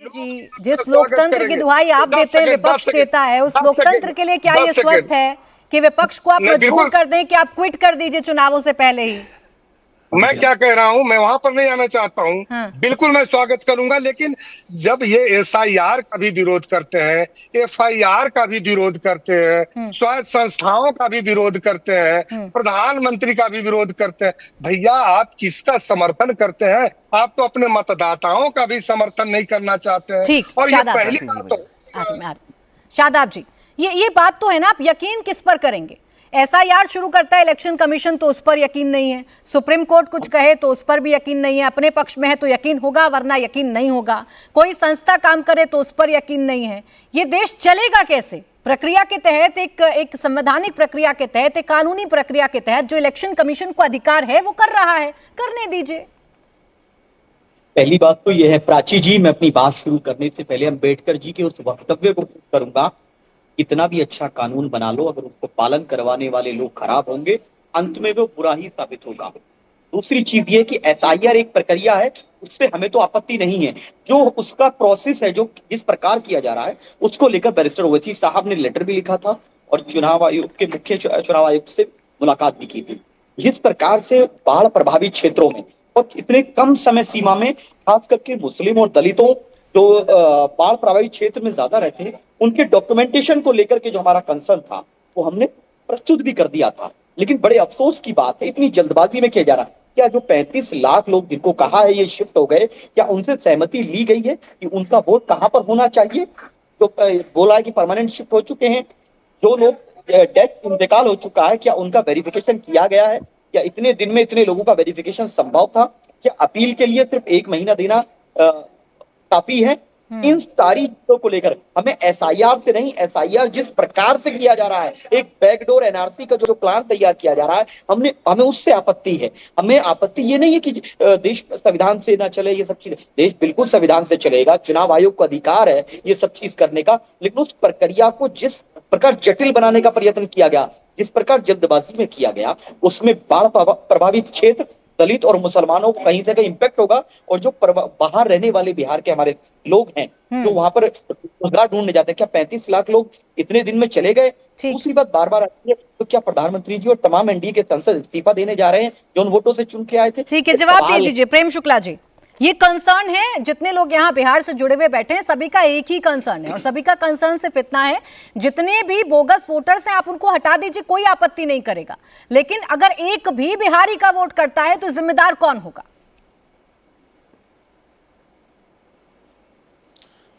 जी, जिस लोकतंत्र की दुहाई आप देते हैं, विपक्ष देता है, उस लोकतंत्र के लिए क्या ये स्वस्थ है कि विपक्ष को आप मजबूर कर दें कि आप क्विट कर दीजिए चुनावों से पहले ही? मैं क्या कह रहा हूं, मैं वहां पर नहीं आना चाहता हूं। हाँ। बिल्कुल मैं स्वागत करूंगा, लेकिन जब ये एसआईआर का भी विरोध करते हैं, एफआईआर का भी विरोध करते हैं, स्वायत्त संस्थाओं का भी विरोध करते हैं, प्रधानमंत्री का भी विरोध करते हैं, भैया आप किसका समर्थन करते हैं? आप तो अपने मतदाताओं का भी समर्थन नहीं करना चाहते हैं। ठीक, और ये पहली बात तो शादाब जी, ये बात तो है ना, आप यकीन किस पर करेंगे? एसआईआर शुरू करता है इलेक्शन कमीशन तो उस पर यकीन नहीं है, सुप्रीम कोर्ट कुछ कहे तो उस पर भी यकीन नहीं है, अपने पक्ष में है तो यकीन होगा वरना यकीन नहीं होगा, कोई संस्था काम करे तो उस पर यकीन नहीं है। ये देश चलेगा कैसे? प्रक्रिया के तहत, एक संवैधानिक प्रक्रिया के तहत, एक कानूनी प्रक्रिया के तहत जो इलेक्शन कमीशन को अधिकार है वो कर रहा है, करने दीजिए। पहली बात तो यह है प्राची जी, मैं अपनी बात शुरू करने से पहले अम्बेडकर जी के उस वक्तव्य को करूंगा, इतना भी अच्छा कानून बना लो, अगर उसको पालन करवाने वाले लोग खराब होंगे, अंत में वो बुरा ही साबित होगा। दूसरी चीज ये कि एसआईआर एक प्रक्रिया है, उससे हमें तो आपत्ति नहीं है, जो उसका प्रोसेस है, जो जिस प्रकार किया जा रहा है, उसको लेकर बैरिस्टर ओवैसी साहब ने लेटर भी लिखा था और चुनाव आयोग के मुख्य चुनाव आयुक्त से मुलाकात भी की थी। जिस प्रकार से बाढ़ प्रभावित क्षेत्रों में और इतने कम समय सीमा में खास करके मुस्लिम और दलितों जो बाढ़ प्रभावित क्षेत्र में ज्यादा रहते हैं, उनके डॉक्यूमेंटेशन को लेकर के जो हमारा कंसर्न था वो हमने प्रस्तुत भी कर दिया था। लेकिन बड़े अफसोस की बात है, इतनी जल्दबाजी में किया जा रहा है। क्या जो 35 लाख लोग जिनको कहा है ये शिफ्ट हो गए, क्या उनसे सहमति ली गई है कि उनका वोट कहां पर होना चाहिए? जो बोला है कि परमानेंट शिफ्ट हो चुके हैं, जो लोग डेथ इंतकाल हो चुका है, क्या उनका वेरिफिकेशन किया गया है? क्या इतने दिन में इतने लोगों का वेरिफिकेशन संभव था? क्या अपील के लिए सिर्फ 1 महीना देना काफी है? इन सारी चीजों को लेकर हमें एसआईआर से नहीं, एसआईआर जिस प्रकार से किया जा रहा है, एक बैकडोर एनआरसी का जो प्लान तैयार किया जा रहा है, हमें उससे आपत्ति है। हमें आपत्ति ये नहीं है कि देश संविधान से ना चले, ये सब चीजें देश बिल्कुल संविधान से चलेगा, चुनाव आयोग को अधिकार है ये सब चीज करने का, लेकिन उस प्रक्रिया को जिस प्रकार जटिल बनाने का प्रयत्न किया गया, जिस प्रकार जल्दबाजी में किया गया, उसमें बाढ़ प्रभावित क्षेत्र, दलित और मुसलमानों को कहीं से कहीं इम्पैक्ट होगा। और जो बाहर रहने वाले बिहार के हमारे लोग हैं जो वहां पर रोजगार ढूंढने जाते हैं, क्या 35 लाख लोग इतने दिन में चले गए? दूसरी बात बार बार आती है, तो क्या प्रधानमंत्री जी और तमाम एनडीए के सांसद इस्तीफा देने जा रहे हैं जो उन वोटों से चुन के आए थे? ठीक है, जवाब दे दीजिए प्रेम शुक्ला जी। ये कंसर्न है, जितने लोग यहाँ बिहार से जुड़े हुए बैठे हैं सभी का एक ही कंसर्न है, और सभी का कंसर्न सिर्फ इतना है, जितने भी बोगस वोटर्स हैं आप उनको हटा दीजिए, कोई आपत्ति नहीं करेगा, लेकिन अगर एक भी बिहारी का वोट करता है तो जिम्मेदार कौन होगा?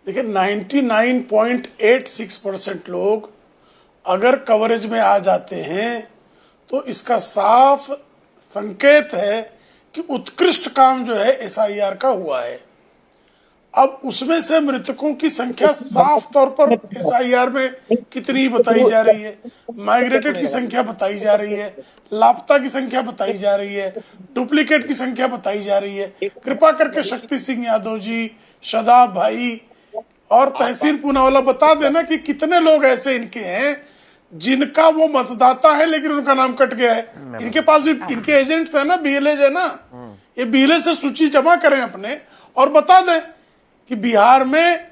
देखिए 99.86% लोग अगर कवरेज में आ जाते हैं तो इसका साफ संकेत है कि उत्कृष्ट काम जो है एसआईआर का हुआ है। अब उसमें से मृतकों की संख्या साफ तौर पर एसआईआर में कितनी बताई जा रही है, माइग्रेटेड की संख्या बताई जा रही है, लापता की संख्या बताई जा रही है, डुप्लीकेट की संख्या बताई जा रही है। कृपा करके शक्ति सिंह यादव जी, शादाब भाई और तहसीन पूनावाला बता देना कि कितने लोग ऐसे इनके हैं जिनका वो मतदाता है लेकिन उनका नाम कट गया है। इनके पास भी इनके एजेंट्स है ना, बीएलए है ना, ये बीएलए से सूची जमा करें अपने और बता दें कि बिहार में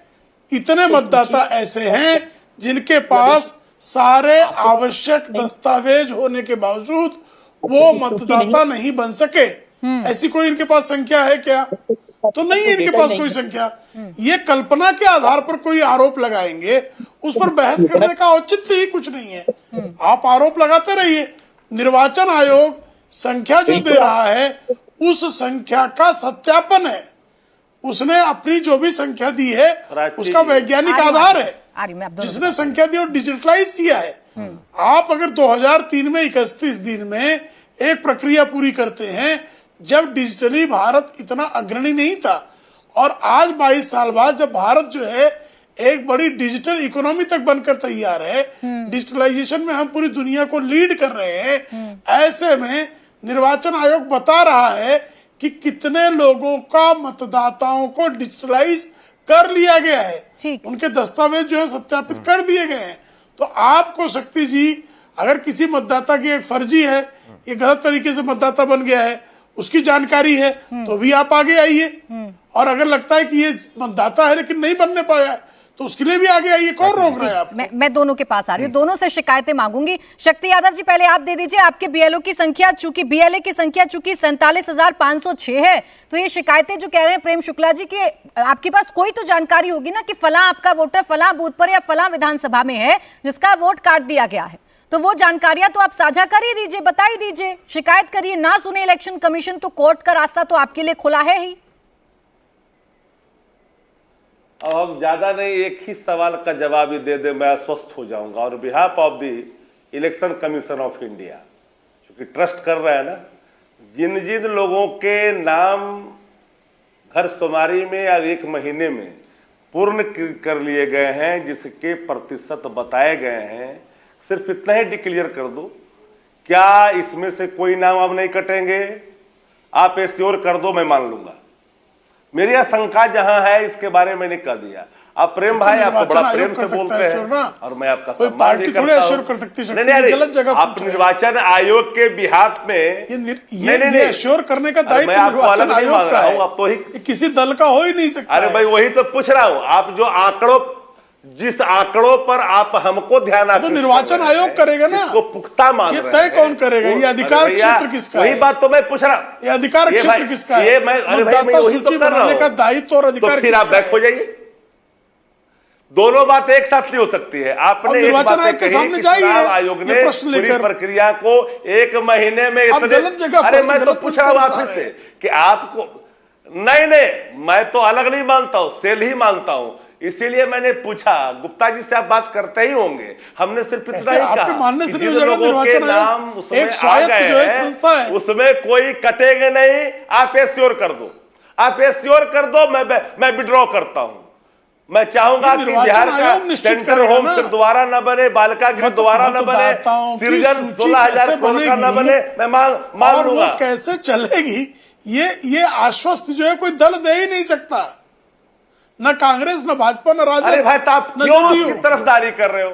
इतने मतदाता ऐसे हैं जिनके पास सारे आवश्यक दस्तावेज होने के बावजूद वो मतदाता नहीं बन सके। ऐसी कोई इनके पास संख्या है क्या? तो नहीं है इनके पास कोई संख्या। ये कल्पना के आधार पर कोई आरोप लगाएंगे, उस पर बहस करने का औचित्य ही कुछ नहीं है। आप आरोप लगाते रहिए, निर्वाचन आयोग संख्या जो दे रहा है उस संख्या का सत्यापन है, उसने अपनी जो भी संख्या दी है उसका वैज्ञानिक आधार है, जिसने संख्या दी और डिजिटलाइज किया है। आप अगर 2003 में 31 दिन में एक प्रक्रिया पूरी करते हैं, जब डिजिटली भारत इतना अग्रणी नहीं था, और आज 22 साल बाद जब भारत जो है एक बड़ी डिजिटल इकोनॉमी तक बनकर तैयार है, डिजिटलाइजेशन में हम पूरी दुनिया को लीड कर रहे हैं, ऐसे में निर्वाचन आयोग बता रहा है कि कितने लोगों का मतदाताओं को डिजिटलाइज कर लिया गया है, उनके दस्तावेज जो है सत्यापित कर दिए गए हैं। तो आपको शक्ति जी, अगर किसी मतदाता की एक फर्जी है, ये गलत तरीके से मतदाता बन गया है, उसकी जानकारी है, तो भी आप आगे आइए और अगर लगता है कि ये मतदाता है लेकिन नहीं बनने पाया है तो उसके लिए भी आगे आइए, कौन रोक रहा है आपको? मैं दोनों के पास आ रही हूँ, दोनों से शिकायतें मांगूंगी। शक्ति यादव जी, पहले आप दे दीजिए। आपके बीएलओ की संख्या चूंकि 47,506 है, तो ये शिकायतें जो कह रहे हैं प्रेम शुक्ला जी की, आपके पास कोई तो जानकारी होगी ना कि फला आपका वोटर फला बूथ पर या फला विधानसभा में है जिसका वोट काट दिया गया है, तो वो जानकारियां तो आप साझा कर ही दीजिए, बता ही दीजिए, शिकायत करिए। ना सुने इलेक्शन कमीशन तो कोर्ट का रास्ता तो आपके लिए खुला है ही। अब हम ज्यादा नहीं, एक ही सवाल का जवाब ही दे दे, मैं आश्वस्त हो जाऊंगा। और behalf of the election commission of India, क्योंकि ट्रस्ट कर रहा है ना, जिन जिन लोगों के नाम घर शुमारी में या 1 महीने में पूर्ण कर लिए गए हैं, जिसके प्रतिशत बताए गए हैं, सिर्फ इतना ही डिक्लेयर कर दो। क्या इसमें से कोई नाम अब नहीं कटेंगे? आप एश्योर कर दो, मैं मान लूंगा। मेरी आशंका जहां है इसके बारे में मैंने कह दिया। आप प्रेम भाई, आपको बड़ा प्रेम से बोलते हैं और मैं आपका सम्मान भी करता हूं। कर सकती है, नहीं, गलत जगह आप निर्वाचन आयोग के बिहाफ में ये एश्योर करने का दायित्व निर्वाचन आयोग का है, आप तो ही किसी दल का हो ही नहीं सकता। अरे भाई, वही तो पूछ रहा हूं। आप जो आंकड़ों, जिस आंकड़ों पर आप हमको ध्यान तो निर्वाचन आयोग करेगा ना, इसको पुख्ता मान ये तय कौन करेगा? ये अधिकार क्षेत्र किसका है? वही बात तो मैं पूछ रहा, ये अधिकार क्षेत्र किसका है? ये मैं, अरे भाई, मैं वही तो कर रहा हूं का दायित्व और अधिकार, तो फिर आप बैक हो जाइए। दोनों बातें एक साथ नहीं हो सकती है। आपने एक बात कही कि चुनाव आयोग ने पूरी प्रक्रिया को 1 महीने में इतने, अरे मैं तो पूछ रहा हूं आपसे से कि आपको, नहीं, मैं तो अलग नहीं मानता हूं, सेल ही मानता हूं। इसीलिए मैंने पूछा, गुप्ता जी से आप बात करते ही होंगे, हमने सिर्फ इतना ही कहा मानने से जिन लोगों के नाम उसमें आ गए हैं उसमें कोई कटेंगे नहीं। आप एश्योर कर दो, आप एश्योर कर दो, मैं विड्रॉ करता हूं। मैं चाहूंगा कि बिहार का सेंट्रल होम सिर्फ दोबारा न बने, बालिका गृह दोबारा न बने, सृजन 16,000 करोड़ का न बने, मैं मान लूंगा। कैसे चलेगी ये आश्वस्त जो है कोई दल दे ही नहीं सकता, न कांग्रेस, न भाजपा, न राजद। अरे भाई, तो आप क्यों उसकी तरफदारी कर रहे हो?